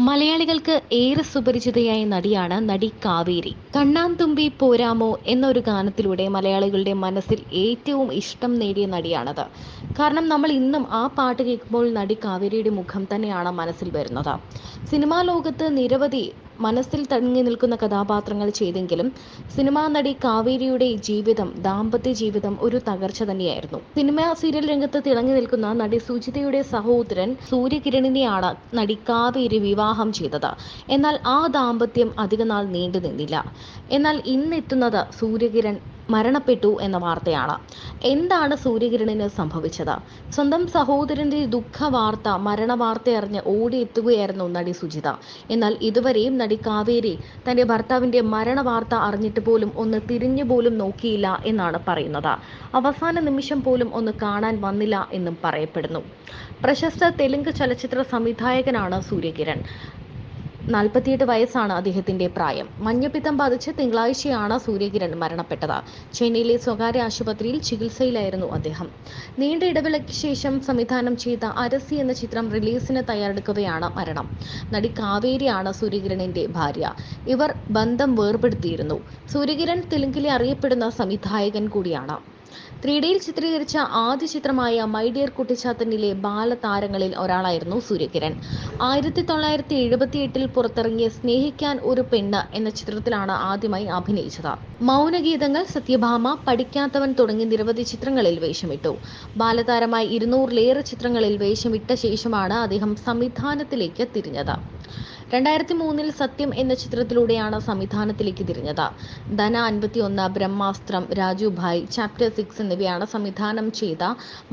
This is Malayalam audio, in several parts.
മലയാളികൾക്ക് ഏറെ സുപരിചിതയായ നടിയാണ് നടി കാവേരി. കണ്ണാന്തുമ്പി പോരാമോ എന്നൊരു ഗാനത്തിലൂടെ മലയാളികളുടെ മനസ്സിൽ ഏറ്റവും ഇഷ്ടം നേടിയ നടിയാണത്. കാരണം നമ്മൾ ഇന്നും ആ പാട്ട് കേൾക്കുമ്പോൾ നടി കാവേരിയുടെ മുഖം തന്നെയാണ് മനസ്സിൽ വരുന്നത്. സിനിമാ ലോകത്ത് നിരവധി മനസ്സിൽ തങ്ങി നിൽക്കുന്ന കഥാപാത്രങ്ങൾ ചെയ്തെങ്കിലും സിനിമാ നടി കാവേരിയുടെ ജീവിതം, ദാമ്പത്യ ജീവിതം ഒരു തകർച്ച തന്നെയായിരുന്നു. സിനിമാ സീരിയൽ രംഗത്ത് തിളങ്ങി നിൽക്കുന്ന നടി സുജിതയുടെ സഹോദരൻ സൂര്യകിരണിനെയാണ് നടി കാവേരി വിവാഹം ചെയ്തത്. എന്നാൽ ആ ദാമ്പത്യം അധികനാൾ നീണ്ടു നിന്നില്ല. എന്നാൽ ഇന്നെത്തുന്നത് സൂര്യകിരൺ മരണപ്പെട്ടു എന്ന വാർത്തയാണ്. എന്താണ് സൂര്യകിരണിന് സംഭവിച്ചത്? സ്വന്തം സഹോദരന്റെ ദുഃഖവാർത്ത, മരണവാർത്ത അറിഞ്ഞ് ഓടിയെത്തുകയായിരുന്നു നടി സുജിത. എന്നാൽ ഇതുവരെയും നടി കാവേരി തന്റെ ഭർത്താവിന്റെ മരണവാർത്ത അറിഞ്ഞിട്ട് പോലും ഒന്ന് തിരിഞ്ഞു പോലും നോക്കിയില്ല എന്നാണ് പറയുന്നത്. അവസാന നിമിഷം പോലും ഒന്ന് കാണാൻ വന്നില്ല എന്നും പറയപ്പെടുന്നു. പ്രശസ്ത തെലുങ്ക് ചലച്ചിത്ര സംവിധായകനാണ് സൂര്യകിരൺ. 48 വയസ്സാണ് അദ്ദേഹത്തിന്റെ പ്രായം. മഞ്ഞപ്പിത്തം ബാധിച്ച് തിങ്കളാഴ്ചയാണ് സൂര്യകിരൺ മരണപ്പെട്ടത്. ചെന്നൈയിലെ സ്വകാര്യ ആശുപത്രിയിൽ ചികിത്സയിലായിരുന്നു അദ്ദേഹം. നീണ്ട ഇടവേളയ്ക്ക് ശേഷം സംവിധാനം ചെയ്ത അരസി എന്ന ചിത്രം റിലീസിന് തയ്യാറെടുക്കവെയാണ് മരണം. നടി കാവേരിയാണ് സൂര്യകിരണിന്റെ ഭാര്യ. ഇവർ ബന്ധം വേർപെടുത്തിയിരുന്നു. സൂര്യകിരൺ തെലുങ്കിലെ അറിയപ്പെടുന്ന സംവിധായകൻ കൂടിയാണ്. 3Dയിൽ ചിത്രീകരിച്ച ആദ്യ ചിത്രമായ മൈ ഡിയർ കുട്ടിച്ചാത്തനിലെ ബാലതാരങ്ങളിൽ ഒരാളായിരുന്നു സൂര്യകിരൺ. 1978 പുറത്തിറങ്ങിയ സ്നേഹിക്കാൻ ഒരു പെണ്ണ് എന്ന ചിത്രത്തിലാണ് ആദ്യമായി അഭിനയിച്ചത്. മൗനഗീതങ്ങൾ, സത്യഭാമ, പഠിക്കാത്തവൻ തുടങ്ങി നിരവധി ചിത്രങ്ങളിൽ വേഷമിട്ടു. ബാലതാരമായി 200ലേറെ ചിത്രങ്ങളിൽ വേഷമിട്ട ശേഷമാണ് അദ്ദേഹം സംവിധാനത്തിലേക്ക് തിരിഞ്ഞത്. 2003 സത്യം എന്ന ചിത്രത്തിലൂടെയാണ് സംവിധാനത്തിലേക്ക് തിരിഞ്ഞത്. ധന 51, ബ്രഹ്മാസ്ത്രം, രാജുഭായ്, ചാപ്റ്റർ 6 എന്നിവയാണ് സംവിധാനം ചെയ്ത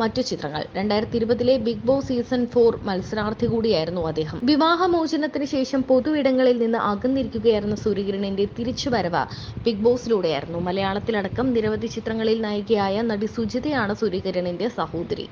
മറ്റു ചിത്രങ്ങൾ. 2020 ബിഗ് ബോസ് സീസൺ 4 മത്സരാർത്ഥി കൂടിയായിരുന്നു അദ്ദേഹം. വിവാഹമോചനത്തിന് ശേഷം പൊതു ഇടങ്ങളിൽ നിന്ന് അകന്നിരിക്കുകയായിരുന്ന സൂര്യകിരണിന്റെ തിരിച്ചുവരവ് ബിഗ് ബോസിലൂടെയായിരുന്നു. മലയാളത്തിലടക്കം നിരവധി ചിത്രങ്ങളിൽ നായികയായ നടി സുജിതയാണ് സൂര്യകിരണിന്റെ സഹോദരി.